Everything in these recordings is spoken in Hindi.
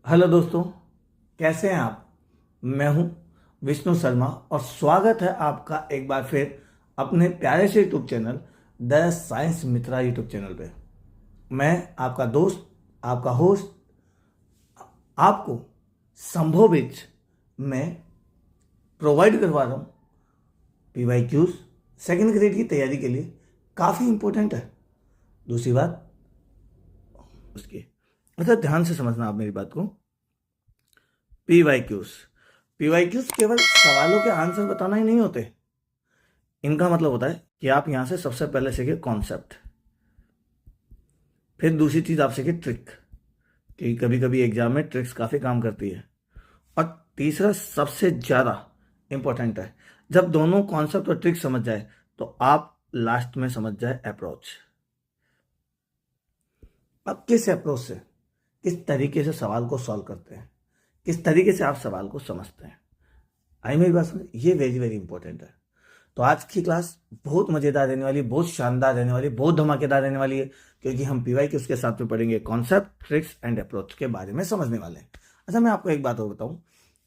हेलो दोस्तों, कैसे हैं आप। मैं हूं विष्णु शर्मा और स्वागत है आपका एक बार फिर अपने प्यारे से YouTube channel the science Mitra YouTube channel पे। मैं आपका दोस्त, आपका होस्ट, आपको संभोवित में प्रोवाइड करवा रहा हूं पीवाई क्यूज सेकेंड ग्रेड की तैयारी के लिए। काफ़ी इंपॉर्टेंट है। दूसरी बात उसकी मतलब ध्यान से समझना आप मेरी बात को। पीवाई क्यूज केवल सवालों के आंसर बताना ही नहीं होते। इनका मतलब होता है कि आप यहां से सबसे पहले सीखे कॉन्सेप्ट, फिर दूसरी चीज आप सीखे ट्रिक, कि कभी कभी एग्जाम में ट्रिक्स काफी काम करती है। और तीसरा सबसे ज्यादा इंपॉर्टेंट है, जब दोनों कॉन्सेप्ट और ट्रिक समझ जाए तो आप लास्ट में समझ जाए अप्रोच। अब किस अप्रोच से, किस तरीके से सवाल को सॉल्व करते हैं, किस तरीके से आप सवाल को समझते हैं। आई मेरी बात समझ, ये वेरी वेरी इंपॉर्टेंट है। तो आज की क्लास बहुत मजेदार रहने वाली, बहुत शानदार रहने वाली, बहुत धमाकेदार रहने वाली है, क्योंकि हम पीवाई के उसके साथ में पढ़ेंगे कॉन्सेप्ट, ट्रिक्स एंड अप्रोच के बारे में समझने वाले हैं। अच्छा, मैं आपको एक बात और बताऊं,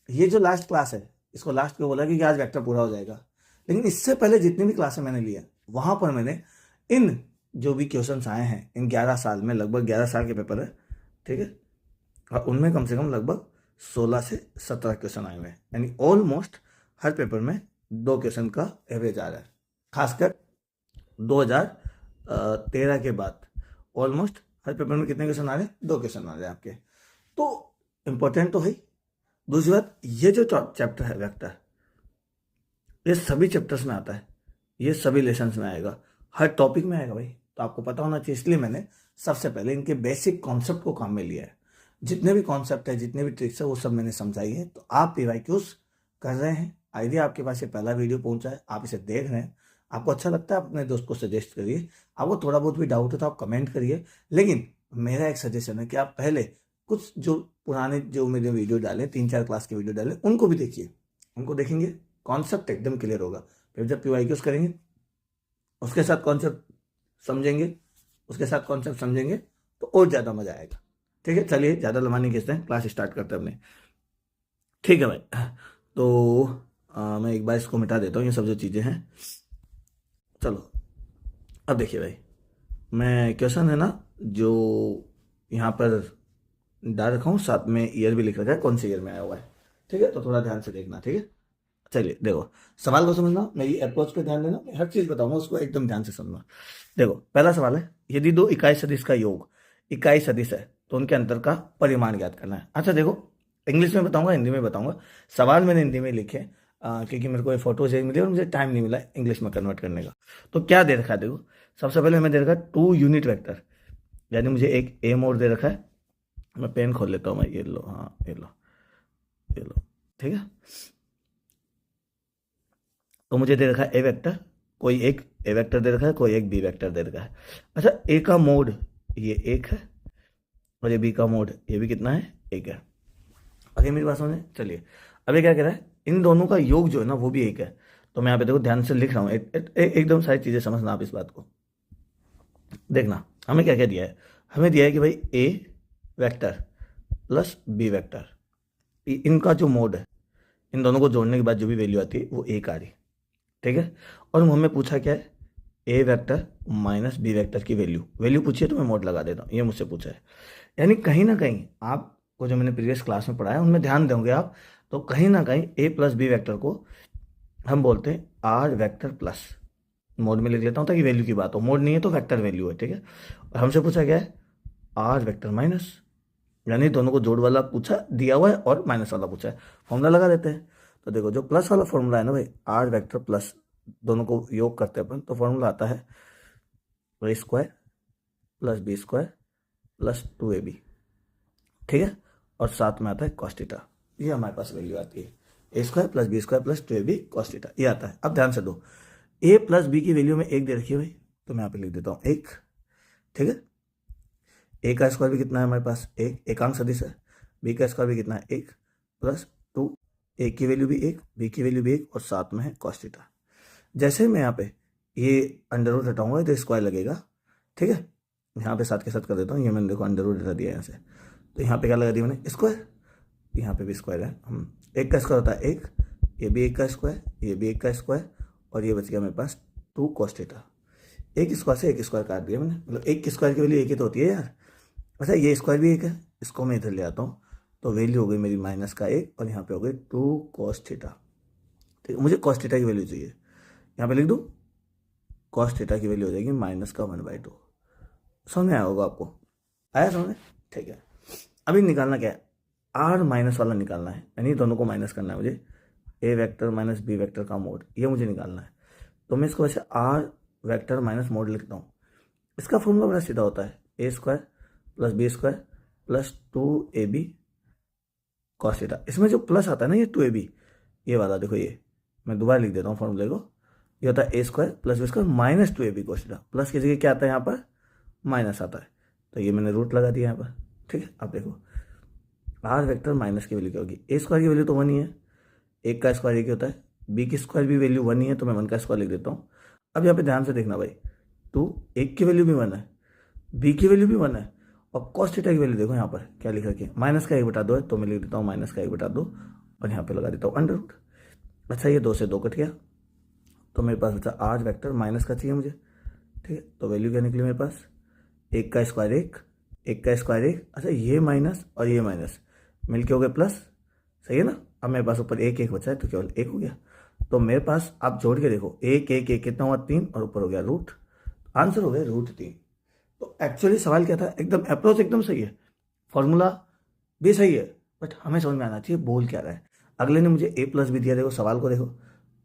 ये जो लास्ट क्लास है, इसको लास्ट में बोला कि आज वेक्टर पूरा हो जाएगा, लेकिन इससे पहले जितनी भी क्लासें मैंने ली है वहां पर मैंने इन जो भी क्वेश्चन आए हैं, इन 11 साल में, लगभग 11 साल के पेपर है, ठीक है, और उनमें कम से कम लगभग 16 से 17 क्वेश्चन आए हुए हैं। यानी ऑलमोस्ट हर पेपर में 2 क्वेश्चन का एवरेज आ रहा है। खासकर 2013 के बाद ऑलमोस्ट हर पेपर में कितने क्वेश्चन आ रहे हैं? 2 क्वेश्चन आ रहे हैं आपके। तो इंपॉर्टेंट तो है। दूसरी बात, ये जो चैप्टर है वेक्टर, ये सभी चैप्टर्स में आता है, ये सभी लेसन्स में आएगा, हर टॉपिक में आएगा भाई। तो आपको पता होना चाहिए, इसलिए मैंने सबसे पहले इनके बेसिक कॉन्सेप्ट को काम में लिया है। जितने भी कॉन्सेप्ट है, जितने भी ट्रिक्स है, वो सब मैंने समझाई है। तो आप पीवाईक्यूज कर रहे हैं, आइडिया आपके पास ये पहला वीडियो पहुंचा है, आप इसे देख रहे हैं, आपको अच्छा लगता है, आप अपने दोस्त को सजेस्ट करिए। आपको थोड़ा बहुत भी डाउट है तो आप कमेंट करिए, लेकिन मेरा एक सजेशन है कि आप पहले कुछ जो पुराने जो मेरे वीडियो डाले, 3-4 क्लास के वीडियो डाले, उनको भी देखिए। उनको देखेंगे, कॉन्सेप्ट एकदम क्लियर होगा। फिर जब पीवाईक्यूज करेंगे, उसके साथ कॉन्सेप्ट समझेंगे, उसके साथ कॉन्सेप्ट समझेंगे तो और ज़्यादा मजा आएगा। ठीक है, चलिए ज़्यादा लंबा खींचते हैं, क्लास स्टार्ट करते हैं अपने। ठीक है भाई। तो मैं एक बार इसको मिटा देता हूँ, ये सब जो चीज़ें हैं। चलो, अब देखिए भाई, मैं क्वेश्चन है ना जो यहाँ पर डाल रखा हूँ, साथ में ईयर भी लिख रखा है, कौन से ईयर में आया हुआ है। ठीक है, तो थोड़ा ध्यान से देखना। ठीक है, चलिए देखो, सवाल को समझना, मेरी अप्रोच पे ध्यान देना, मैं हर चीज़ बताऊंगा, उसको एकदम ध्यान से समझना। देखो, पहला सवाल है, यदि दो इकाई सदिश का योग इकाई सदिश है तो उनके अंतर का परिमाण ज्ञात करना है। अच्छा देखो, इंग्लिश में बताऊंगा, हिंदी में बताऊंगा। सवाल मैंने हिंदी में लिखे क्योंकि मेरे को ये फोटोज मिली और मुझे टाइम नहीं मिला इंग्लिश में कन्वर्ट करने का। तो क्या दे रखा है, देखो, सबसे पहले हमें दे रखा है 2 यूनिट वेक्टर, यानी मुझे एक ए मोड दे रखा है। मैं पेन खोल लेता हूँ, मैं ये लो, हाँ ये लो, ये लो, ठीक है। तो मुझे दे रखा है ए वेक्टर, कोई एक ए वेक्टर दे रखा है, कोई एक बी वेक्टर दे रखा है। अच्छा, ए का मोड ये एक है, और ये बी का मोड ये भी कितना है? एक है। आगे मेरी बात समझे, चलिए। अब ये क्या कह रहा है, इन दोनों का योग जो है ना वो भी एक है। तो मैं यहाँ पे देखो ध्यान से लिख रहा हूँ, एकदम सारी चीजें समझना आप इस बात को। देखना हमें क्या क्या दिया है। हमें दिया है कि भाई ए वेक्टर प्लस बी वेक्टर, इनका जो मोड है, इन दोनों को जोड़ने के बाद जो भी वैल्यू आती है वो एक आ रही। ठीक है, और हमें पूछा क्या है, ए वेक्टर माइनस बी वेक्टर की वैल्यू वैल्यू पूछिए, तो मैं मोड लगा देता हूँ, ये मुझसे पूछा है। यानी कहीं ना कहीं आपको जो मैंने प्रीवियस क्लास में पढ़ाया उनमें ध्यान दोगे आप, तो कहीं ना कहीं ए प्लस बी वेक्टर को हम बोलते हैं आर वेक्टर प्लस। मोड में लिख लेता हूँ ताकि वैल्यू की बात हो, मोड नहीं है तो वेक्टर वैल्यू है। ठीक है, और हमसे पूछा क्या है, आर वेक्टर माइनस, यानी दोनों को जोड़ वाला पूछा दिया हुआ है और माइनस वाला पूछा है। फॉर्मूला लगा देते हैं। तो देखो, जो प्लस वाला फॉर्मूला है ना भाई, आर वेक्टर प्लस, दोनों को योग करते हैं अपन, तो फॉर्मूला आता है A square plus B square plus 2ab। ठीक है, और साथ में आता है कॉस थीटा। ये हमारे पास वैल्यू आती है, A square plus B square plus 2ab cos theta, ये आता है। अब ध्यान से दो, ए प्लस बी की वैल्यू में एक दे रखी है भाई, तो मैं यहाँ पे लिख देता हूँ एक। ठीक है, ए का स्क्वायर भी कितना है हमारे पास? एक, एकांक सदिश है। बी का स्क्वायर भी कितना है? एक, प्लस 2, ए की वैल्यू भी एक, बी की वैल्यू भी एक, और साथ में है कॉस थीटा। जैसे मैं यहाँ पे ये अंडर रूट हटाऊंगा तो स्क्वायर लगेगा। ठीक है, यहाँ पे साथ के साथ कर देता हूँ, ये मैंने देखो अंडर रूट हटा दिया यहाँ से, तो यहाँ पे क्या लगा दिया मैंने, स्क्वायर, यहाँ पे भी स्क्वायर है। हम एक का स्क्वायर होता है एक, ये भी एक का स्क्वायर, ये भी एक का स्क्वायर, और ये बच गया मेरे पास 2 cos थीटा। एक स्क्वायर से एक स्क्वायर काट दिया मैंने, मतलब एक स्क्वायर की वैल्यू एक ही तो होती है यार। अच्छा ये स्क्वायर भी एक है, इसको मैं इधर ले आता हूँ, तो वैल्यू हो गई मेरी -1 और यहाँ पे हो गई 2 cos थीटा। ठीक है, मुझे cos थीटा की वैल्यू चाहिए, यहाँ पे लिख दूँ, cos थीटा की वैल्यू हो जाएगी -1/2। समझ में आया होगा आपको, आया समझ में? ठीक है, अभी निकालना क्या है, आर माइनस वाला निकालना है, यानी दोनों को माइनस करना है मुझे, ए वेक्टर माइनस बी वेक्टर का मोड, ये मुझे निकालना है। तो मैं इसको वैसे आर वेक्टर माइनस मोड लिखता हूँ। इसका फॉर्मूला बड़ा सीधा होता है, A square plus B square plus 2ab cos theta. इसमें जो प्लस आता है ना, ये 2ab, ये वाला देखो, ये मैं दोबारा लिख देता हूँ फॉर्मूले को, ये होता है A square plus B square minus 2ab cos theta. Plus की जगह क्या आता है यहाँ पर, माइनस आता है, तो ये मैंने रूट लगा दिया यहाँ पर। ठीक है, अब देखो आर वेक्टर माइनस की वैल्यू क्या होगी, ए स्क्वायर की वैल्यू तो 1 ही है, एक का स्क्वायर एक ही होता है, बी की स्क्वायर भी वैल्यू 1 ही है, तो मैं 1 का स्क्वायर लिख देता हूँ। अब यहाँ पे ध्यान से देखना भाई, तो एक की वैल्यू भी 1 है, बी की वैल्यू भी 1 है, और cos थीटा की वैल्यू देखो यहाँ पर क्या लिखा है, -1/2 है, तो मैं लिख देता हूँ -1/2 और यहाँ पे लगा देता हूँ अंडर रूट। अच्छा ये 2 से 2 कट गया, तो मेरे पास बचा आर वेक्टर माइनस का चाहिए मुझे। ठीक है, तो वैल्यू क्या निकली मेरे पास, एक का स्क्वायर एक का स्क्वायर एक, अच्छा ये माइनस और ये माइनस मिल के हो गए प्लस, सही है ना। अब मेरे पास ऊपर एक एक बचा है, तो केवल एक हो गया, तो मेरे पास आप जोड़ के देखो, एक एक एक कितना हुआ 3, और ऊपर हो गया रूट, आंसर हो गया √3। तो एक्चुअली सवाल क्या था, एकदम अप्रोच एकदम सही है, फॉर्मूला भी सही है, बट हमें समझ में आना चाहिए बोल क्या रहा है। अगले ने मुझे a प्लस भी दिया, देखो सवाल को देखो,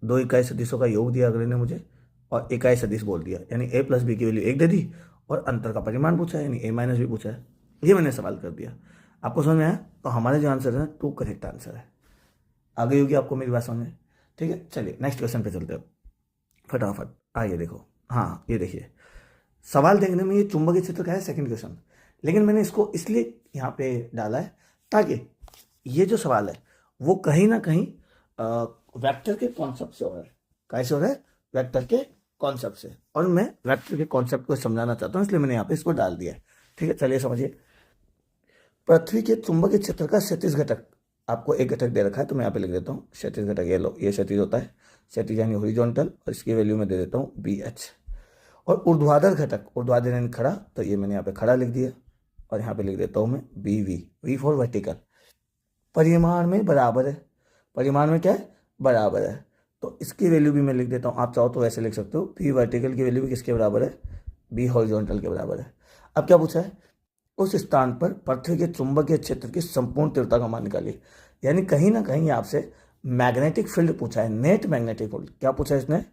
2 इकाई सदिशों का योग दिया अगले ने मुझे, और इकाई सदिश बोल दिया, यानी a प्लस बी की वैल्यू 1 दे दी, और अंतर का परिमाण पूछा है, यानी a माइनस बी पूछा है। ये मैंने सवाल कर दिया, आपको समझ में आया? तो हमारे जो आंसर है 2 करेक्ट आंसर है। आगे होगी आपको मेरी बात समझ में? ठीक है, चलिए नेक्स्ट क्वेश्चन पे चलते हो फटाफट। आइए देखो, हाँ ये देखिए, सवाल देखने में ये चुंबकीय क्षेत्र का है सेकंड क्वेश्चन, लेकिन मैंने इसको इसलिए यहाँ पे डाला है ताकि ये जो सवाल है वो कहीं ना कहीं वेक्टर के कॉन्सेप्ट से हो रहा है। कैसे हो रहा है? वेक्टर के कॉन्सेप्ट से, और मैं वेक्टर के कॉन्सेप्ट को समझाना चाहता हूँ, इसलिए मैंने यहाँ पे इसको डाल दिया है। ठीक है, चलिए समझिए। पृथ्वी के चुंबकीय क्षेत्र का क्षैतिज घटक, आपको एक घटक दे रखा है, तो मैं यहाँ पे लिख देता हूँ क्षैतिज घटक, ये लो, ये क्षैतिज होता है, क्षैतिज यानी हॉरिजॉन्टल, और इसकी वैल्यू मैं दे देता हूँ BH। और ऊर्ध्वाधर घटक, ऊर्ध्वाधर यानी खड़ा, तो ये मैंने यहाँ पे खड़ा लिख दिया, और यहाँ पे लिख देता हूँ मैं BV, V फॉर वर्टिकल। परिमाण में बराबर है, परिमाण में क्या है, बराबर है, तो इसकी वैल्यू भी मैं लिख देता हूँ। आप चाहो तो वैसे लिख सकते हो, V वर्टिकल की वैल्यू भी किसके बराबर है, B हॉरिजॉन्टल के बराबर है। अब क्या पूछा है, उस स्थान पर पृथ्वी के चुंबकीय क्षेत्र की संपूर्ण तीव्रता का मान निकालिए। यानी कहीं ना कहीं आपसे मैग्नेटिक फील्ड पूछा है, नेट मैग्नेटिक फील्ड। क्या पूछा है इसने,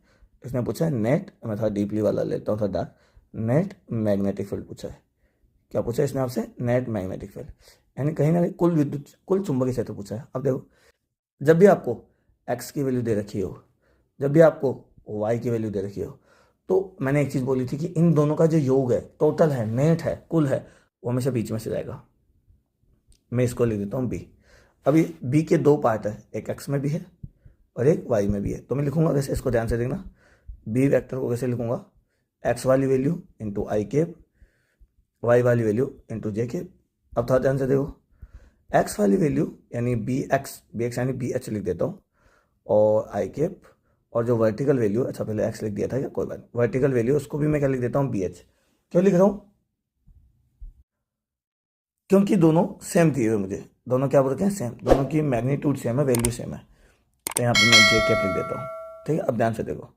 इसने पूछा है नेट, मैं थोड़ा डीपली वाला लेता हूँ, थोड़ा नेट मैग्नेटिक फील्ड पूछा है। क्या पूछा है इसने आपसे, नेट मैग्नेटिक फील्ड, यानी कहीं ना कहीं कुल विद्युत, कुल चुंबकीय क्षेत्र पूछा है। अब देखो, जब भी आपको एक्स की वैल्यू दे रखी हो, जब भी आपको वाई की वैल्यू दे रखी हो, तो मैंने एक चीज़ बोली थी कि इन दोनों का जो योग है, टोटल है, नेट है, कुल है, वो हमेशा बीच में से जाएगा। मैं इसको लिख देता हूँ बी। अभी बी के 2 पार्ट है, एक एक्स में भी है और एक वाई में भी है, तो मैं लिखूंगा कैसे, इसको ध्यान से देखना। बी वेक्टर को कैसे लिखूंगा, एक्स वाली वैल्यू इंटू आई केप, वाई वाली वैल्यू इंटू जे केप। अब थोड़ा ध्यान से देखो, एक्स वाली वैल्यू यानी बी एक्स यानी BH लिख देता हूँ, और आई केप, और जो वर्टिकल वैल्यू, अच्छा पहले एक्स लिख दिया था क्या, कोई बात नहीं, वर्टिकल वैल्यू उसको भी मैं क्या लिख देता हूँ, BH। क्यों लिख रहा हूँ, क्योंकि दोनों सेम दिए हुए मुझे, दोनों क्या बोलते हैं, सेम, दोनों की मैग्नीट्यूड सेम है, वैल्यू सेम है, तो यहाँ पे मैं जे कैप लिख देता हूँ। ठीक है, अब ध्यान से देखो,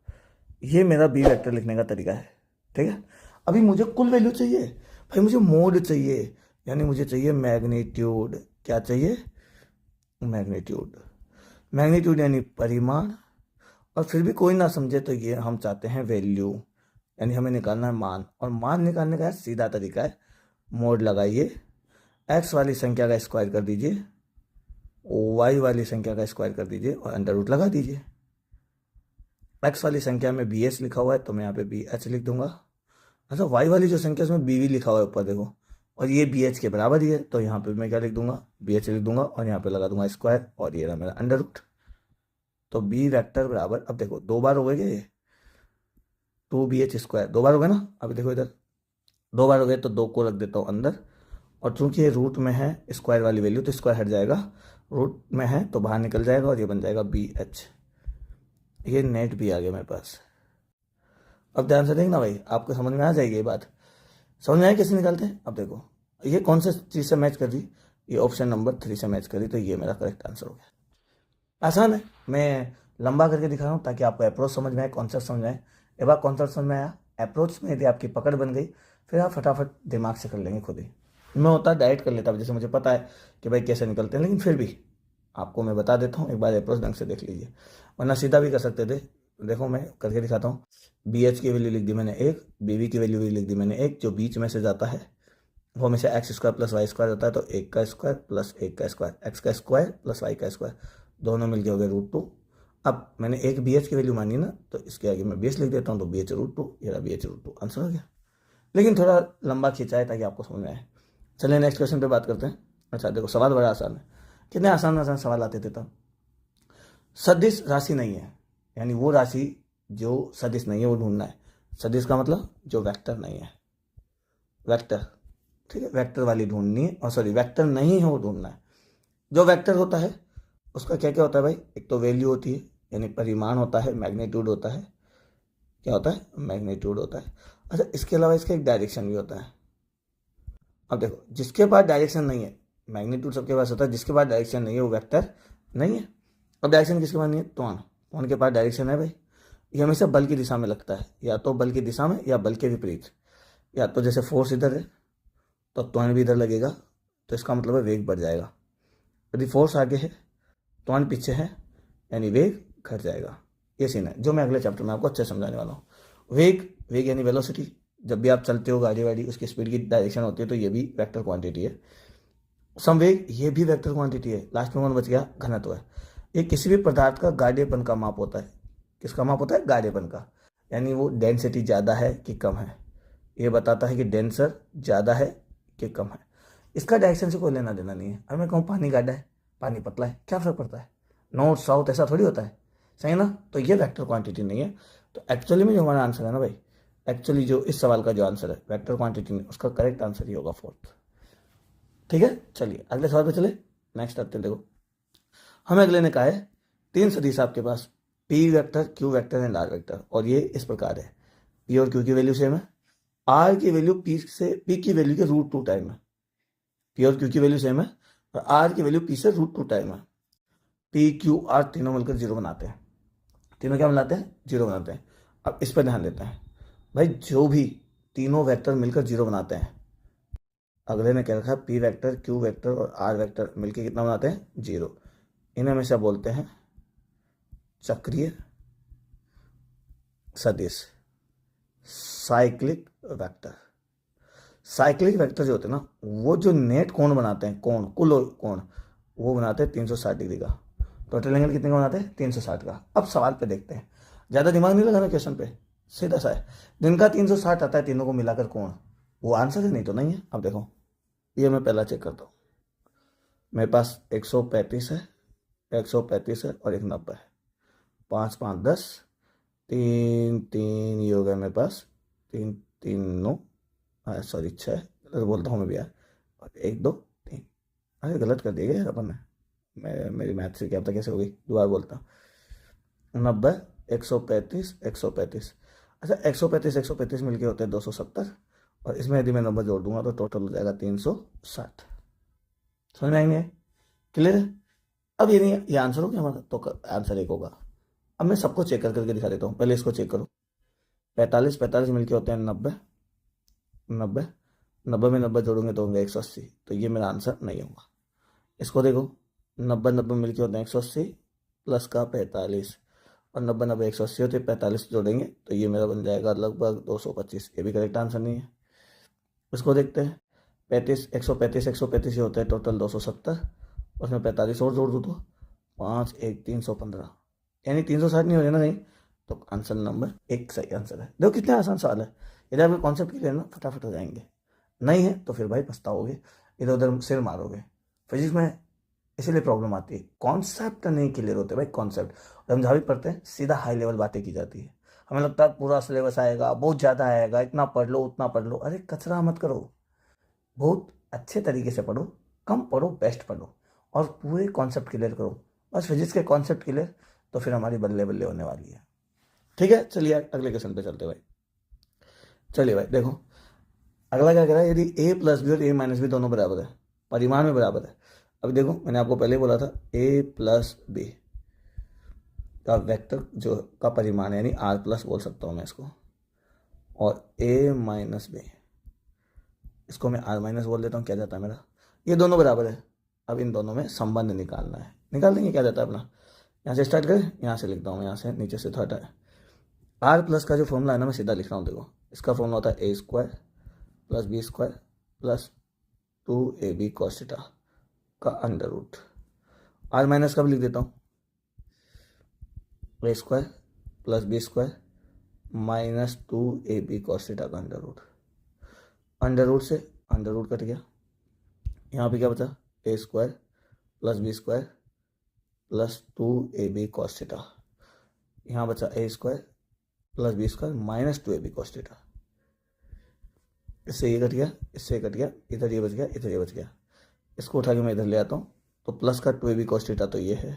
ये मेरा बी वेक्टर लिखने का तरीका है। ठीक है, अभी मुझे कुल वैल्यू चाहिए भाई, मुझे मोड चाहिए, यानी मुझे चाहिए मैग्नीट्यूड। क्या चाहिए, मैग्नीट्यूड, मैग्नीट्यूड यानी परिमाण, और फिर भी कोई ना समझे तो ये हम चाहते हैं वैल्यू, यानी हमें निकालना है मान, और मान निकालने का सीधा तरीका है, मोड लगाइए, एक्स वाली संख्या का स्क्वायर कर दीजिए, वाई वाली संख्या का स्क्वायर कर दीजिए, और अंडर रूट लगा दीजिए। एक्स वाली संख्या में BH लिखा हुआ है, तो मैं यहाँ पे BH लिख दूंगा। अच्छा, वाई वाली जो संख्या उसमें BV लिखा हुआ है ऊपर देखो, और ये BH के बराबर ही है, तो यहाँ पे मैं क्या लिख दूंगा, BH लिख दूंगा, और यहाँ पे लगा दूंगा स्क्वायर, और ये रहा मेरा अंडर रूट। तो बी वेक्टर बराबर, अब देखो 2 बार हो गए क्या, ये 2BH स्क्वायर 2 बार हो गए ना। अभी देखो इधर 2 बार हो गए, तो 2 को रख देता हूँ अंदर, और चूंकि ये रूट में है स्क्वायर वाली वैल्यू, तो स्क्वायर हट जाएगा, रूट में है तो बाहर निकल जाएगा और ये बन जाएगा BH। ये नेट भी आ गया मेरे पास। अब ध्यान से देखना भाई, आपको समझ में आ जाएगी ये बात। समझ में आया कैसे निकालते हैं? अब देखो ये कौन सा चीज़ से मैच कर रही, ये ऑप्शन नंबर 3 से मैच कर रही, तो ये मेरा करेक्ट आंसर हो गया। आसान है, मैं लंबा करके दिखा रहा हूँ ताकि आपको अप्रोच समझ में आए, कॉन्सेप्ट समझ में आए। एक बार कॉन्सेप्ट समझ में आया, अप्रोच में यदि आपकी पकड़ बन गई, फिर आप फटाफट दिमाग से कर लेंगे खुद ही। मैं होता डायरेक्ट कर लेता, जैसे मुझे पता है कि भाई कैसे निकलते हैं, लेकिन फिर भी आपको मैं बता देता हूँ, एक बार अप्रोच ढंग से देख लीजिए, वरना सीधा भी कर सकते थे। देखो मैं करके दिखाता हूँ। BH की वैल्यू लिख दी मैंने 1, BB की वैल्यू भी लिख दी मैंने 1, जो बीच में से जाता है वो हमेशा x square plus y square होता है, तो 1 का स्क्वायर प्लस 1 का स्क्वायर, x का स्क्वायर प्लस y का स्क्वायर, दोनों मिलके हो गए √2। अब मैंने एक BH की वैल्यू मानी ना, तो इसके आगे मैं BH लिख देता हूँ, तो BH √2, ये रहा BH √2, आंसर हो गया। लेकिन थोड़ा लंबा खींचा है ताकि आपको समझ में आए। चलिए नेक्स्ट क्वेश्चन पे बात करते हैं। अच्छा देखो सवाल बड़ा आसान है, कितने आसान आसान सवाल आते थे तब। सदिश राशि नहीं है, यानी वो राशि जो सदिश नहीं है वो ढूंढना है। सदिश का मतलब जो वेक्टर नहीं है, वेक्टर, ठीक है, वेक्टर वाली ढूंढनी है, और सॉरी वेक्टर नहीं है वो ढूंढना है। जो वेक्टर होता है उसका क्या क्या होता है भाई, एक तो वैल्यू होती है यानी परिमाण होता है, मैग्नीट्यूड होता है, क्या होता है, मैग्नीट्यूड होता है। अच्छा इसके अलावा इसका एक डायरेक्शन भी होता है। अब देखो जिसके पास डायरेक्शन नहीं है, मैग्नीट्यूड सबके पास होता है, जिसके पास डायरेक्शन नहीं है वो वेक्टर नहीं है। अब डायरेक्शन किसके पास नहीं है, त्वरण के पास डायरेक्शन है भाई। ये हमेशा बल की दिशा में लगता है, या तो बल की दिशा में या बल के विपरीत। या तो जैसे फोर्स इधर है तो त्वरण भी इधर लगेगा, तो इसका मतलब है वेग बढ़ जाएगा। यदि फोर्स आगे है, त्वरण पीछे है, यानी वेग घट जाएगा। ये सीन है जो मैं अगले चैप्टर में आपको अच्छे समझाने वाला हूँ। वेग यानी वेलोसिटी, जब भी आप चलते हो गाड़ी वाड़ी, उसकी स्पीड की डायरेक्शन होती है, तो ये भी वेक्टर क्वांटिटी है। संवेग ये भी वेक्टर क्वांटिटी है। लास्ट में कौन बच गया, घनत्व है। ये किसी भी पदार्थ का गाढ़ेपन का माप होता है। किसका माप होता है, गाढ़ेपन का, यानी वो डेंसिटी ज़्यादा है कि कम है, ये बताता है कि डेंसर ज़्यादा है कि कम है। इसका डायरेक्शन से कोई लेना देना नहीं है। अगर मैं कहूँ पानी गाढ़ा है, पानी पतला है, क्या फ़र्क पड़ता है, नॉर्थ साउथ ऐसा थोड़ी होता है, सही ना। तो ये वेक्टर क्वांटिटी नहीं है। तो एक्चुअली में जो हमारा आंसर है ना भाई, एक्चुअली जो इस सवाल का जो आंसर है वेक्टर क्वांटिटी नहीं, उसका करेक्ट आंसर ही होगा 4th। ठीक है, चलिए अगले सवाल पे चले, नेक्स्ट आते हैं। देखो हमें अगले ने कहा है 3 सदिश आपके पास, P vector, Q vector and R vector, और ये इस प्रकार है। P और Q की वैल्यू सेम है, R की वैल्यू P की वैल्यू के √2 टाइम है। P और Q की वैल्यू सेम है और R की वैल्यू P से √2 टाइम है। P Q R तीनों मिलकर 0 बनाते हैं। तीनों क्या बनाते हैं, 0 बनाते हैं। अब इस पर ध्यान देते हैं भाई, जो भी तीनों वेक्टर मिलकर 0 बनाते हैं, अगले ने कह रखा है P वेक्टर, Q वेक्टर और R वेक्टर मिलकर कितना बनाते हैं, 0। इन्हें हमेशा बोलते हैं चक्रीय सदिश, साइक्लिक वेक्टर। साइक्लिक वेक्टर जो होते हैं ना, वो जो नेट कोण बनाते हैं, कोण, कुल कोण, वो बनाते हैं 360 डिग्री का। टोटल एंगल कितने का बनाते हैं, 360 का। अब सवाल पे देखते हैं, ज़्यादा दिमाग नहीं लगाना क्वेश्चन पे, सीधा सा है। जिनका 360 आता है तीनों को मिलाकर कोण, वो आंसर है, नहीं तो नहीं है। अब देखो ये मैं पहला चेक करता हूँ, मेरे पास 135 है, 135 है और 190 है, 5 5 10, 3 3 ये हो गया मेरे पास, 3 3 9, सॉरी 6 बोलता हूँ मैं भी यार, और 1 2 3, अरे गलत कर दिया यार अपन ने, मेरी मैथ से क्या पता कैसे हो गई, दोबारा बोलता हूँ। 90 135 135, अच्छा 135 135 मिलके होते हैं 270, और इसमें यदि मैं नंबर जोड़ दूंगा तो टोटल हो जाएगा 360। समझ में आएंगे, क्लियर है। अब ये नहीं, ये आंसर हो गया हमारा, तो आंसर 1 होगा। अब मैं सबको चेक करके दिखा देता हूँ, पहले इसको चेक करो। 45 45 मिलके होते हैं 90, 90 90 में 90 जोड़ोगे तो होंगे 180, तो ये मेरा आंसर नहीं होगा। इसको देखो, 90 90 मिलके होते हैं 180 प्लस का 45, और 90 90 180 होते हैं, 45 जोड़ेंगे तो ये मेरा बन जाएगा लगभग 225, ये भी करेक्ट आंसर नहीं है। इसको देखते हैं, 35 135 135 ये होता है टोटल 270, उसमें 45 और जोड़ दूँ तो 5 1 315, यानी 360 नहीं हो जाए ना कहीं, तो आंसर नंबर 1 सही आंसर है। देखो कितना आसान सवाल है, यदि आपके कॉन्सेप्ट क्लियर है ना फटाफट हो जाएंगे, नहीं है तो फिर भाई पछताओगे, इधर उधर सिर मारोगे। फिजिक्स में इसीलिए प्रॉब्लम आती है, कॉन्सेप्ट नहीं क्लियर होते भाई, कॉन्सेप्ट। और हम जहाँ भी पढ़ते हैं सीधा हाई लेवल बातें की जाती है, हमें लगता है पूरा सिलेबस आएगा, बहुत ज़्यादा आएगा, इतना पढ़ लो उतना पढ़ लो, अरे कचरा मत करो। बहुत अच्छे तरीके से पढ़ो, कम पढ़ो, बेस्ट पढ़ो और पूरे कॉन्सेप्ट क्लियर करो। बस फिजिक्स के कॉन्सेप्ट क्लियर, तो फिर हमारी बल्ले बल्ले होने वाली है। ठीक है, चलिए अगले क्वेश्चन पे चलते भाई। चलिए भाई देखो, अगला क्या कह रहा है, यदि ए प्लस बी और ए माइनस बी दोनों बराबर है, परिमाण में बराबर है। अब देखो मैंने आपको पहले बोला था ए प्लस बी का वेक्टर जो का परिमाण है, यानी आर प्लस बोल सकता हूँ मैं इसको, और ए माइनस बी इसको मैं आर माइनस बोल देता हूँ, क्या जाता है मेरा, ये दोनों बराबर है। अब इन दोनों में संबंध निकालना है, निकाल देंगे। क्या जाता है अपना, यहाँ से स्टार्ट करें, यहाँ से लिखता हूँ, यहाँ से नीचे से थर्ड है। आर प्लस का जो फॉर्मूला है ना, मैं सीधा लिख रहा हूँ। देखो इसका फॉर्मूला होता है A square plus B square plus 2ab cos theta का अंडर रूट। आर माइनस का भी लिख देता हूँ, A square plus B square minus 2ab cos theta का अंडर रूट। अंडर रूट से अंडर रूट कट गया, यहाँ पे क्या बचा, A square plus B square plus 2ab cos theta. यहाँ बचा A square plus B square minus 2ab cos theta. इससे ये कट गया, इससे ये कट गया, इधर ये बच गया, इधर ये बच गया। इसको उठा के मैं इधर ले आता हूँ, तो प्लस का 2ab cos थीटा तो ये है,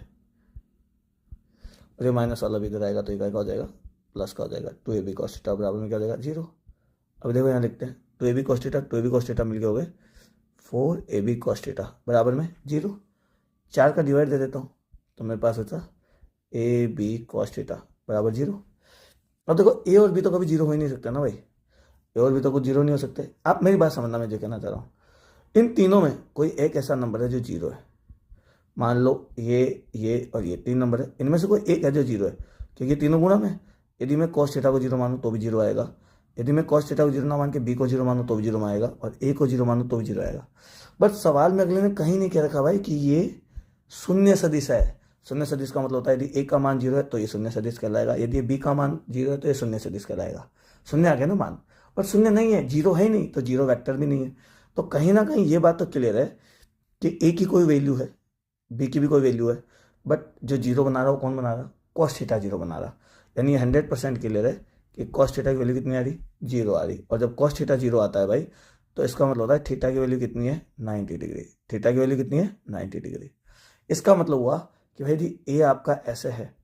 और ये माइनस वाला भी इधर आएगा, तो ये क्या हो जाएगा, प्लस का हो जाएगा। 2ab cos थीटा बराबर में क्या हो जाएगा, 0। अब देखो यहाँ लिखते हैं 2ab cos theta, 2ab cos theta मिलके हो गए 4ab cos थीटा बराबर में 0। 4 का डिवाइड दे देता हूँ, तो मेरे पास बचा ab cos थीटा बराबर 0। अब देखो ए और बी तो कभी 0 हो ही नहीं सकता ना भाई, ए और बी तो कुछ 0 नहीं हो सकते। आप मेरी बात समझना, मैं जो कहना चाह रहा हूँ, इन तीनों में कोई एक ऐसा नंबर है जो 0 है। मान लो ये और ये 3 नंबर है, इनमें से कोई एक है जो 0 है, क्योंकि तीनों गुणा में, यदि मैं cos थीटा को 0 मानूँ तो भी 0 आएगा, यदि मैं cos थीटा को 0 ना मान के b को 0 मानूँ तो भी 0 आएगा, और a को 0 मानूँ तो भी 0 आएगा। बट सवाल में अगले ने कहीं नहीं कह रखा भाई कि ये शून्य सदिश है। शून्य सदिश का मतलब होता है यदि a का मान 0 है तो ये शून्य सदिश कहलाएगा, यदि b का मान 0 है तो ये शून्य सदिश कहलाएगा। शून्य आ गया ना मान, पर शून्य नहीं है, 0 है ही नहीं, तो 0 वेक्टर भी नहीं है। तो कहीं ना कहीं ये बात तो क्लियर है कि a की कोई वैल्यू है, b की भी कोई वैल्यू है, बट जो 0 बना रहा है वो कौन बना रहा, cos थीटा 0 बना रहा। यानी 100% क्लियर है कि cos थीटा की वैल्यू कितनी आ रही, 0 आ रही। और जब cos थीटा 0 आता है भाई, तो इसका मतलब होता है थीटा की वैल्यू कितनी है, 90 डिग्री। थीटा की वैल्यू कितनी है, 90 डिग्री। इसका मतलब हुआ कि भाई यदि ए आपका ऐसे है,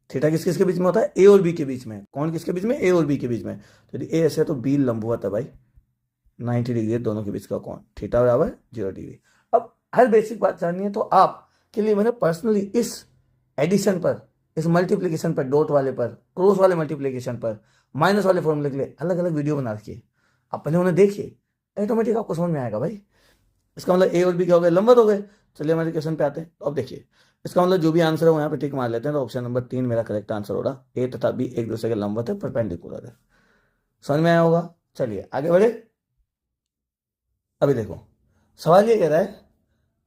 थीटा किस किसके बीच में होता है, ए और बी के बीच में। कौन किसके बीच में, ए और बी के बीच में। तो यदि ए ऐसे है तो बी लंबवत है भाई 90 डिग्री, दोनों के बीच का कोण, थीटा बराबर 0 डिग्री। अब हर बेसिक बात जाननी है तो आपके लिए मैंने पर्सनली इस एडिशन पर, इस मल्टीप्लीकेशन पर, डॉट वाले पर, क्रॉस वाले मल्टीप्लीकेशन पर, माइनस वाले फॉर्मूले के लिए अलग अलग वीडियो बना रखी है। आप पहले उन्हें देखिए, ऑटोमेटिक आपको समझ में आएगा भाई। इसका मतलब ए और बी क्या हो गए, लंबवत हो गए। चलिए हमारे क्वेश्चन पे आते हैं। तो अब देखिए, इसका मतलब जो भी आंसर है वो यहाँ पे टिक मार लेते हैं, तो ऑप्शन नंबर 3 मेरा करेक्ट आंसर होगा। ए तथा बी एक दूसरे के लंबवत है, परपेंडिकुलर है। समझ में आया होगा। चलिए आगे बढ़े। अभी देखो सवाल ये कह रहा है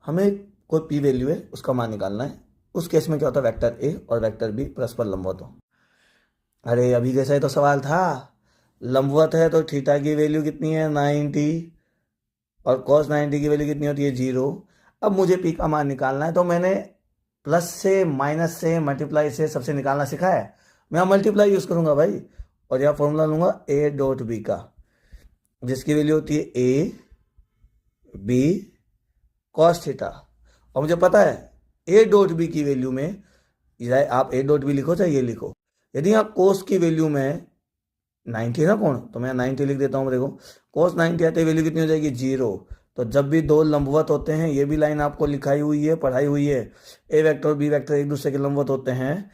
हमें कोई पी वैल्यू है, उसका मान निकालना है। उस केस में क्या होता है, वेक्टर ए और वेक्टर बी परस्पर लंबवत हो। अरे अभी जैसा ही तो सवाल था, लंबवत है तो थीटा की वैल्यू कितनी है, 90, और cos 90 की वैल्यू कितनी होती है, 0। अब मुझे पी का मान निकालना है, तो मैंने प्लस से, माइनस से, मल्टीप्लाई से सबसे निकालना सिखा है। मैं मल्टीप्लाई यूज करूंगा भाई, और यह फॉर्मूला लूंगा ए डॉट बी का, जिसकी वैल्यू होती है ए बी cos थीटा। और मुझे पता है ए डॉट बी की वैल्यू में, चाहे आप ए डॉट बी लिखो चाहे ये लिखो, यदि आप cos की वैल्यू में 90 ना कोण, तो मैं 90 लिख देता हूँ। देखो cos 90 आते वैल्यू कितनी हो जाएगी, 0। तो जब भी दो लंबवत होते हैं, ये भी लाइन आपको लिखाई हुई है, पढ़ाई हुई है, ए वेक्टर और बी वेक्टर एक दूसरे के लंबवत होते हैं,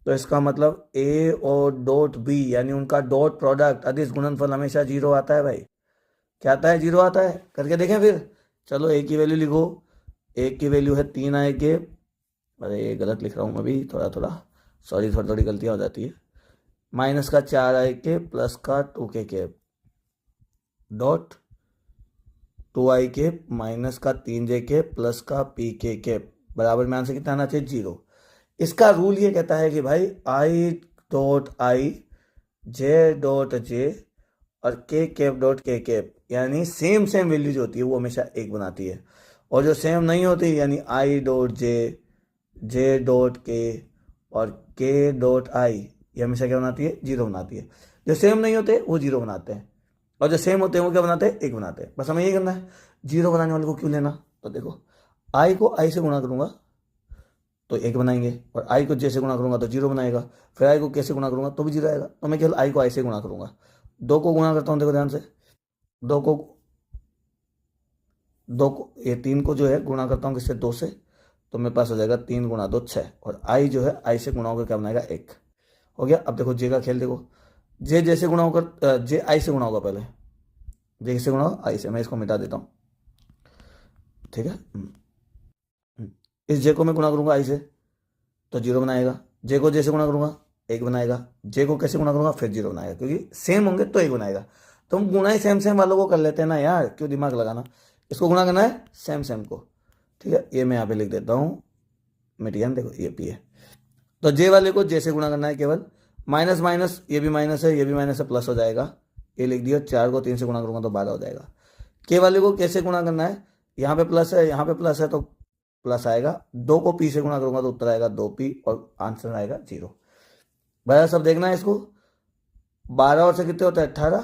तो इसका मतलब ए और डॉट बी यानी उनका डॉट प्रोडक्ट अदिश गुणनफल हमेशा 0 आता है भाई। क्या आता है, 0 आता है। करके देखें फिर। चलो ए की वैल्यू लिखो, ए की वैल्यू है 3 आए के, अरे ये गलत लिख रहा हूँ मैं भी, थोड़ा थोड़ा सॉरी, थोड़ी थोड़ी गलतियाँ हो जाती है। माइनस का 4 आए के प्लस का 2 के कैप डॉट 2 आई के माइनस का 3 जे के प्लस का पी के कैप बराबर में आंसर कितना आना चाहिए, 0। इसका रूल ये कहता है कि भाई I dot I, J dot J और के कैप डॉट के कैप, यानी सेम सेम वैल्यू जो होती है वो हमेशा 1 बनाती है, और जो सेम नहीं होती यानी I dot J, J dot के और के डॉट आई, ये हमेशा क्या बनाती है, 0 बनाती है। जो सेम नहीं होते वो 0 बनाते हैं, और जो सेम होते हैं वो क्या बनाते हैं, 1 बनाते हैं। बस हमें ये करना है, जीरो बनाने वाले को क्यों लेना? तो देखो आई को आई से गुणा करूंगा तो एक बनाएंगे, और आई को जे से गुणा करूंगा तो जीरो बनाएगा, फिर आई को कैसे गुणा करूंगा तो भी जीरो आएगा। तो मैं केवल आई को आई से गुणा करूंगा, दो को गुणा करता हूँ, देखो ध्यान से, दो को ये तीन को जो है गुणा करता हूँ किससे? दो से, तो मेरे पास हो जाएगा 3 × 2 6, और आई जो है आई से गुणा होकर क्या बनाएगा? एक। हो गया। अब देखो जे का खेल देखो, जे जैसे गुणा होकर जे आई से गुणा होगा, पहले जे से गुणा होगा आई से, मैं इसको मिटा देता हूँ, ठीक है। इस जे को मैं गुणा करूंगा आई से तो जीरो बनाएगा, जे को जे से गुणा करूंगा एक बनाएगा, जे को कैसे गुणा करूंगा फिर जीरो बनाएगा, क्योंकि सेम होंगे तो एक बनाएगा। तो हम गुणा ही सेम सेम वालों को कर लेते हैं ना यार, क्यों दिमाग लगाना। इसको गुणा करना है सेम सेम को, ठीक है। ये मैं यहाँ पे लिख देता हूँ, मिट गया, देखो ये पी है। तो जे वाले को जे से गुणा करना है केवल, माइनस माइनस ये भी माइनस है, ये भी माइनस है, प्लस हो जाएगा, ये लिख दिया। 4 को 3 से गुणा करूंगा तो 12 हो जाएगा। के वाले को कैसे गुणा करना है? यहाँ पे प्लस है, यहाँ पे प्लस है तो प्लस आएगा, 2 को पी से गुणा करूंगा तो उत्तर आएगा 2p, और आंसर आएगा 0। बराबर सब देखना है इसको। 12 और से कितने होता है? 18,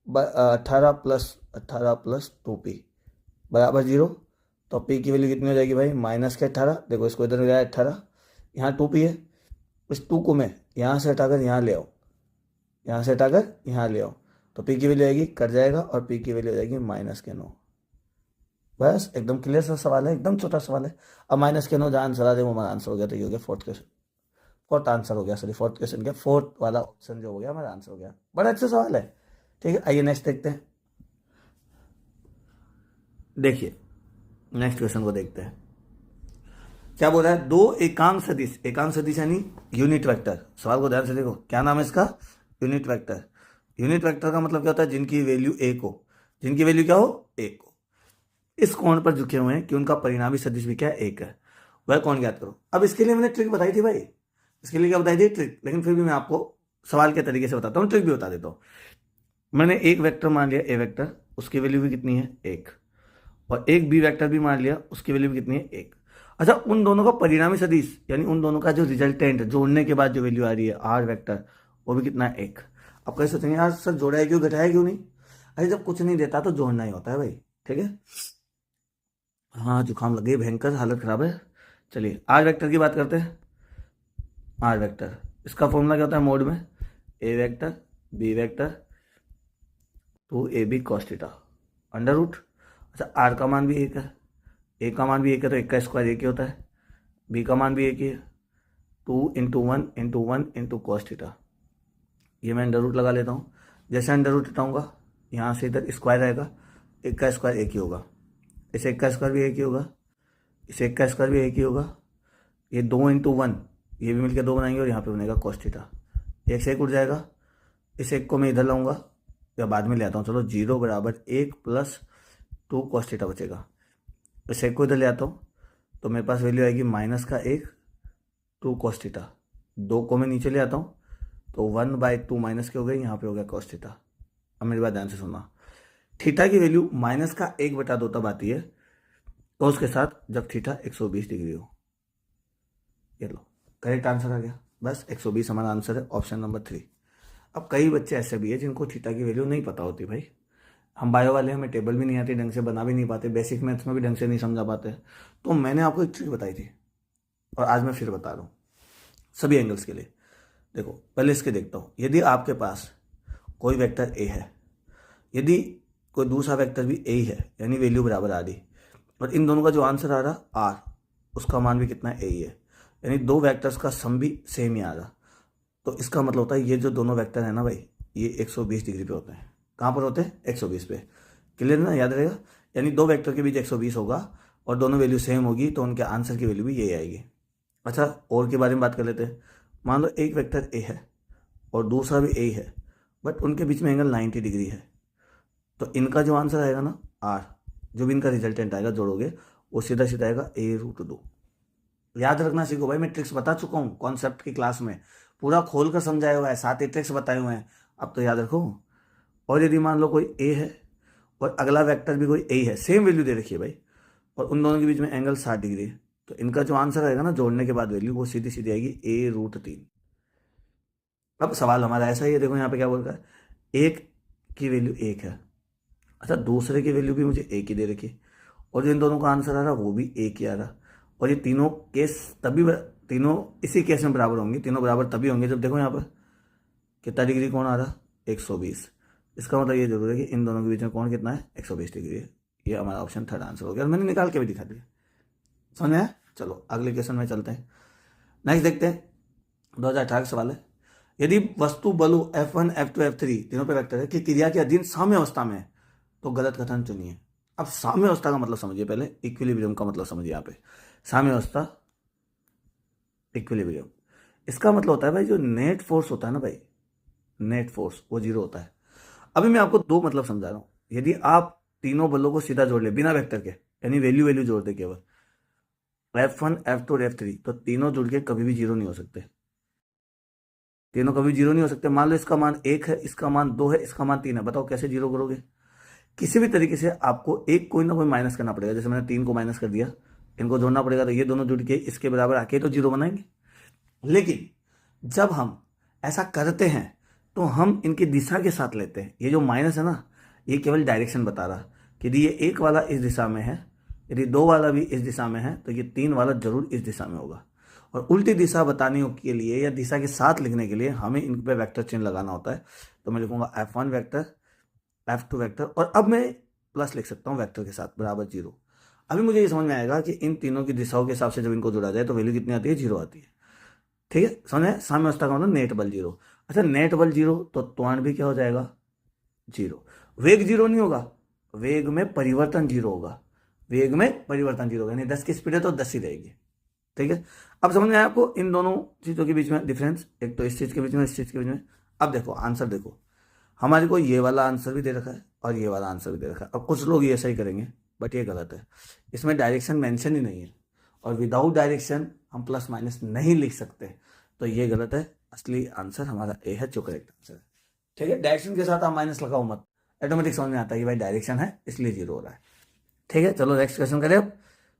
18 + 2p बराबर 0। तो p की वैल्यू कितनी हो जाएगी भाई? -18। देखो इसको इधर गया 18, यहाँ 2p है, इस 2 को मैं यहाँ से हटाकर यहाँ ले आऊँ, यहाँ से हटाकर यहाँ ले आऊँ, तो p की वैल्यू आएगी, कट जाएगा, और p की वैल्यू हो जाएगी -9। बस एकदम क्लियर सा सवाल है, एकदम छोटा सवाल है। अब -9 जहाँ आंसर आ जाए वो हमारा आंसर हो गया। तो ये हो गया फोर्थ क्वेश्चन, फोर्थ आंसर हो गया, सॉरी फोर्थ क्वेश्चन क्या, फोर्थ वाला ऑप्शन जो हो गया हमारा आंसर हो गया। बड़ा अच्छा सवाल है, ठीक है। आइए नेक्स्ट देखते हैं। देखिए नेक्स्ट क्वेश्चन को देखते हैं, क्या बोल रहा है? दो एकांक सदिश, एकांक सदिश यानी यूनिट वेक्टर। सवाल को ध्यान से देखो, क्या नाम है इसका? Unit vector. यूनिट वेक्टर का मतलब क्या होता है? जिनकी वैल्यू एक हो, जिनकी वैल्यू क्या हो? एक हो, इस कोण पर झुके हुए हैं कि उनका परिणामी सदिश भी क्या है? एक है। वह कौन ज्ञात करो। अब इसके लिए मैंने ट्रिक बताई थी भाई, इसके लिए क्या बताई थी? ट्रिक। लेकिन फिर भी मैं आपको सवाल के तरीके से बताता हूँ, ट्रिक भी बता देता हूँ। मैंने एक वेक्टर मान लिया ए वेक्टर, उसकी वैल्यू भी कितनी है? एक। और एक बी वेक्टर भी मान लिया, उसकी वैल्यू भी कितनी है? एक। अच्छा, उन दोनों का परिणामी सदिश यानी उन दोनों का जो रिजल्टेंट जोड़ने के बाद जो वैल्यू आ रही है आर वेक्टर, वो भी कितना है? एक। अब कैसे सोचेंगे यार सर जोड़ा है क्यों, घटाया क्यों नहीं? अरे जब कुछ नहीं देता तो जोड़ना ही होता है भाई, ठीक है। हाँ जुकाम लग गई, भयंकर हालत खराब है। चलिए आर वेक्टर की बात करते हैं। आर वेक्टर, इसका फॉर्मूला क्या होता है मोड में? A vector B vector 2ab cos theta under root. अच्छा आर का मान भी एक है, ए का मान भी एक है, तो एक का स्क्वायर एक ही होता है, बी का मान भी एक ही है, 2 × 1 × 1 × cos थीटा। ये मैं अंडर रूट लगा लेता हूँ। जैसे अंडर रूट हटाऊँगा यहाँ से इधर स्क्वायर आएगा, एक का स्क्वायर एक ही होगा, इस एक का स्क्वायर भी एक ही होगा, इस एक का स्क्वायर भी एक ही होगा, ये 2 × 1 ये भी मिलकर 2 बनाएंगे, और यहाँ पे बनेगा cos थीटा। एक से एक उठ जाएगा, इस एक को मैं इधर लाऊंगा या बाद में ले आता हूँ, चलो 0 = 1 + 2 cos थीटा बचेगा। इस एक को इधर ले आता हूँ तो मेरे पास वैल्यू आएगी -1 2 cos थीटा। 2 को मैं नीचे ले आता हूँ तो 1/2 माइनस के हो गए, यहाँ पे हो गया cos थीटा। अब मेरी बात ध्यान से सुनना, थीटा की वैल्यू -1/2 तब आती है तो उसके साथ जब थीटा 120 डिग्री हो। ये लो करेक्ट आंसर आ गया, बस 120 हमारा आंसर है, ऑप्शन नंबर 3। अब कई बच्चे ऐसे भी है जिनको थीटा की वैल्यू नहीं पता होती भाई। हम बायो वाले, हमें टेबल भी नहीं आती, ढंग से बना भी नहीं पाते, बेसिक मैथ्स में भी ढंग से नहीं समझा पाते। तो मैंने आपको एक ट्रिक बताई थी और आज मैं फिर बता रहा हूँ सभी एंगल्स के लिए। देखो पहले इसके देखता हूँ, यदि आपके पास कोई वेक्टर ए है, यदि कोई दूसरा वेक्टर भी ए ही है, यानी वैल्यू बराबर आ रही, और इन दोनों का जो आंसर आ रहा आर, उसका मान भी कितना ए ही है, यानी दो वेक्टर्स का सम भी सेम ही आ रहा, तो इसका मतलब होता है ये जो दोनों वेक्टर है ना भाई, ये 120 डिग्री पे होते हैं। कहाँ पर होते हैं? 120 पे। क्लियर ना, याद रहेगा। यानी दो वेक्टर के बीच 120 होगा और दोनों वैल्यू सेम होगी, तो उनके आंसर की वैल्यू भी यही आएगी। अच्छा और के बारे में बात कर लेते हैं। मान लो एक वेक्टर ए है और दूसरा भी ए है, बट उनके बीच में एंगल 90 डिग्री है, तो इनका जो आंसर आएगा ना आर, जो भी इनका रिजल्टेंट आएगा जोड़ोगे, वो सीधा सीधा आएगा a√2। याद रखना सीखो भाई, मैं ट्रिक्स बता चुका हूँ कॉन्सेप्ट की क्लास में, पूरा खोल कर समझाया हुआ है, साथ ही ट्रिक्स बताए हुए हैं, अब तो याद रखो। और यदि मान लो कोई ए है और अगला वेक्टर भी कोई ए है, सेम वैल्यू दे रखी है भाई, और उन दोनों के बीच में एंगल 60 डिग्री है, तो इनका जो आंसर आएगा ना जोड़ने के बाद वैल्यू, वो सीधी सीधी आएगी a√3। अब सवाल हमारा ऐसा ही है, देखो यहाँ पे क्या बोल रहा है, एक की वैल्यू एक है, अच्छा, दूसरे की वैल्यू भी मुझे एक ही दे रखी, और जो इन दोनों का आंसर आ रहा वो भी एक ही आ रहा, और ये तीनों केस तीनों इसी केस में बराबर होंगे। तीनों बराबर तभी होंगे जब देखो यहाँ पर कितना डिग्री कोण आ रहा, 120। इसका मतलब ये जरूर है कि इन दोनों के बीच में कोण कितना है, 120 डिग्री है। ये हमारा ऑप्शन थर्ड आंसर हो गया, और मैंने निकाल के भी दिखा दिया। समझ में आया? चलो अगले क्वेश्चन में चलते हैं। नेक्स्ट देखते हैं, 2018 का सवाल है। यदि वस्तु बलों F1, F2, F3 तीनों पे वेक्टर है कि क्रिया के अधीन साम्य अवस्था में है तो गलत कथन चुनिए। अब साम्य अवस्था का मतलब समझिए, पहले इक्विलिब्रियम का मतलब समझिए। यहाँ पे साम्य अवस्था, इक्विलिब्रियम, इसका मतलब होता है भाई जो नेट फोर्स होता है ना भाई, नेट फोर्स वो जीरो होता है। अभी मैं आपको दो मतलब समझा रहा हूँ। यदि आप तीनों बलों को सीधा जोड़ ले बिना वेक्टर के, यानी वैल्यू जोड़ दे केवल F1, F2 और F3, तो तीनों जुड़ के कभी भी जीरो नहीं हो सकते। तीनों कभी जीरो नहीं हो सकते। मान लो इसका मान 1 है, इसका मान 2 है, इसका मान 3 है, बताओ कैसे जीरो करोगे? किसी भी तरीके से आपको एक कोई ना कोई माइनस करना पड़ेगा। जैसे मैंने 3 को माइनस कर दिया, इनको जोड़ना पड़ेगा, तो ये दोनों जुड़ के इसके बराबर आके तो जीरो बनाएंगे। लेकिन जब हम ऐसा करते हैं तो हम इनकी दिशा के साथ लेते हैं। ये जो माइनस है ना, ये केवल डायरेक्शन बता रहा कि यदि ये एक वाला इस दिशा में है, यदि 2 वाला भी इस दिशा में है, तो ये 3 वाला जरूर इस दिशा में होगा। और उल्टी दिशा बताने के लिए या दिशा के साथ लिखने के लिए हमें इन पे वेक्टर चिन्ह लगाना होता है। तो मैं लिखूंगा F1 वेक्टर, F2 वेक्टर, और अब मैं प्लस लिख सकता हूँ वेक्टर के साथ बराबर जीरो। अभी मुझे ये समझ में आएगा कि इन तीनों की दिशाओं के हिसाब से जब इनको जोड़ा जाए तो वैल्यू कितनी आती है, जीरो आती है। ठीक है, समझ में? साम्य अवस्था का मतलब नेट बल जीरो। अच्छा, नेट बल जीरो तो त्वरण भी क्या हो जाएगा, जीरो। वेग जीरो नहीं होगा, वेग में परिवर्तन जीरो होगा। वेग में परिवर्तन जीरो होगा, यानी 10 की स्पीड है तो 10 ही रहेगी। ठीक है, अब समझ में आया आपको इन दोनों चीजों के बीच में डिफरेंस? एक तो इस चीज के बीच में, इस चीज के बीच में। अब देखो आंसर, देखो हमारे को ये वाला आंसर भी दे रखा है और ये वाला आंसर भी दे रखा है। अब कुछ लोग ये सही करेंगे, बट ये गलत है। इसमें डायरेक्शन मेंशन ही नहीं है, और विदाउट डायरेक्शन हम प्लस माइनस नहीं लिख सकते, तो ये गलत है। असली आंसर हमारा ए है, जो करेक्ट आंसर है। ठीक है, डायरेक्शन के साथ आप माइनस लगाओ मत, ऑटोमेटिक समझ में आता है कि भाई डायरेक्शन है इसलिए जीरो हो रहा है। ठीक है, चलो नेक्स्ट क्वेश्चन करें अब।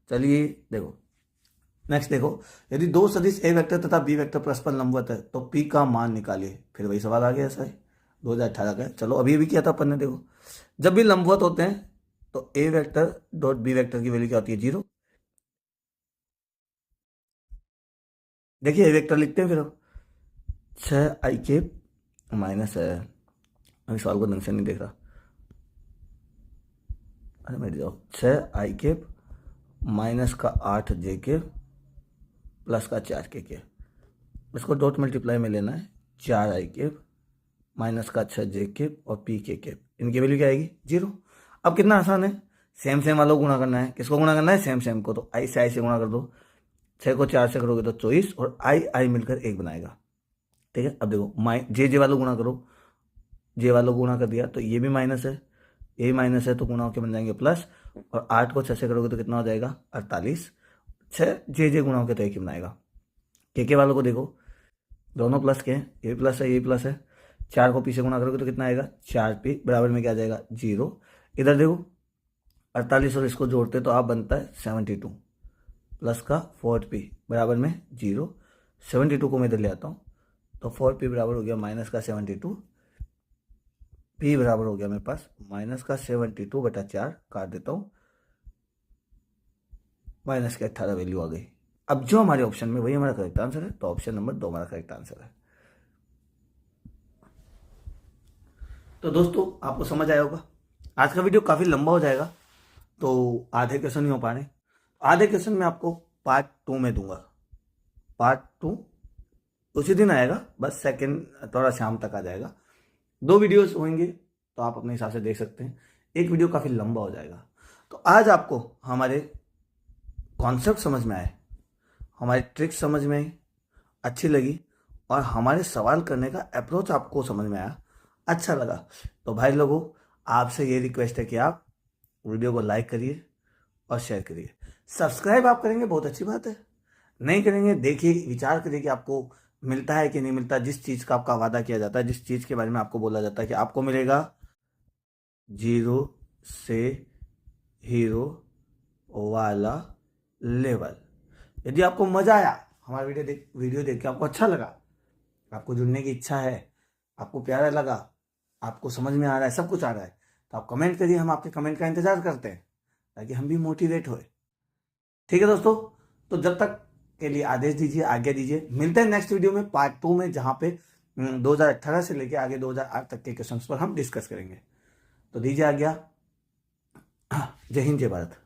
चलिए देखो, नेक्स्ट देखो, यदि दो सदिश ए वेक्टर तथा बी वेक्टर परस्पर लंबवत है तो पी का मान निकालिए। फिर वही सवाल आ गया ऐसा है 2018 का। चलो अभी भी किया था अपन ने। देखो, जब भी लंबवत होते हैं तो ए वेक्टर डॉट बी वेक्टर की वैल्यू क्या होती है, जीरो। देखिए ए वेक्टर लिखते हैं फिर अब 6i माइनस है, अभी सवाल को ढंग से नहीं देख रहा, अरे मेरी जाओ, 6i माइनस का 8j प्लस का 4k। इसको डॉट मल्टीप्लाई में लेना है, 4i माइनस का 6j और pk, इनकी वैल्यू क्या आएगी, जीरो। अब कितना आसान है, सेम सेम वालों को गुणा करना है। किसको गुणा करना है, सेम सेम को। तो आई से गुणा कर दो, 6 को 4 से करोगे तो 24, और आई मिलकर 1 बनाएगा। ठीक है, अब देखो जे वालों गुणा करो, जे वालों को गुणा कर दिया तो ये भी माइनस है, ये भी माइनस है, तो गुणा होकर बन जाएंगे प्लस। और 8 को 6 से करोगे तो कितना हो जाएगा, 48। 6 जे गुणा होकर तो 1 ही बनाएगा। के वालों को देखो, दोनों प्लस के हैं, ये भी प्लस है, ये भी प्लस है। 4 को पी से गुणा करोगे तो कितना आएगा, 4p बराबर में क्या आ जाएगा, जीरो। इधर देखो 48 और इसको जोड़ते तो आप बनता है 72 प्लस का 4p बराबर में जीरो। 72 को मैं इधर ले आता हूँ तो 4p बराबर हो गया माइनस का 72, p बराबर हो गया मेरे पास माइनस का 72/4, काट देता हूँ, माइनस के 18 वैल्यू आ गई। अब जो हमारे ऑप्शन में वही हमारा करेक्ट आंसर है, तो ऑप्शन नंबर 2 हमारा करेक्ट आंसर है। तो दोस्तों आपको समझ आया होगा। आज का वीडियो काफ़ी लंबा हो जाएगा तो आधे क्वेश्चन नहीं हो पा रहे। आधे क्वेश्चन मैं आपको पार्ट 2 में दूंगा। पार्ट 2 उसी दिन आएगा, बस सेकंड थोड़ा शाम तक आ जाएगा। 2 वीडियोस होंगे तो आप अपने हिसाब से देख सकते हैं। एक वीडियो काफ़ी लंबा हो जाएगा। तो आज आपको हमारे कॉन्सेप्ट समझ में आए, हमारी ट्रिक्स समझ में आई, अच्छी लगी, और हमारे सवाल करने का अप्रोच आपको समझ में आया, अच्छा लगा, तो भाई लोगों आपसे ये रिक्वेस्ट है कि आप वीडियो को लाइक करिए और शेयर करिए। सब्सक्राइब आप करेंगे बहुत अच्छी बात है, नहीं करेंगे देखिए विचार करिए कि आपको मिलता है कि नहीं मिलता। जिस चीज़ का आपका वादा किया जाता है, जिस चीज़ के बारे में आपको बोला जाता है कि आपको मिलेगा 0 से हीरो वाला लेवल, यदि आपको मज़ा आया, हमारा वीडियो देख के आपको अच्छा लगा, आपको जुड़ने की इच्छा है, आपको प्यारा लगा, आपको समझ में आ रहा है, सब कुछ आ रहा है, तो आप कमेंट करिए, हम आपके कमेंट का इंतजार करते हैं ताकि हम भी मोटिवेट होए। ठीक है दोस्तों, तो जब तक के लिए आदेश दीजिए, आज्ञा दीजिए। मिलते हैं नेक्स्ट वीडियो में पार्ट 2 में, जहां पे 2018 से लेके आगे 2008 तक के क्वेश्चंस पर हम डिस्कस करेंगे। तो दीजिए आज्ञा। जय हिंद, जय भारत।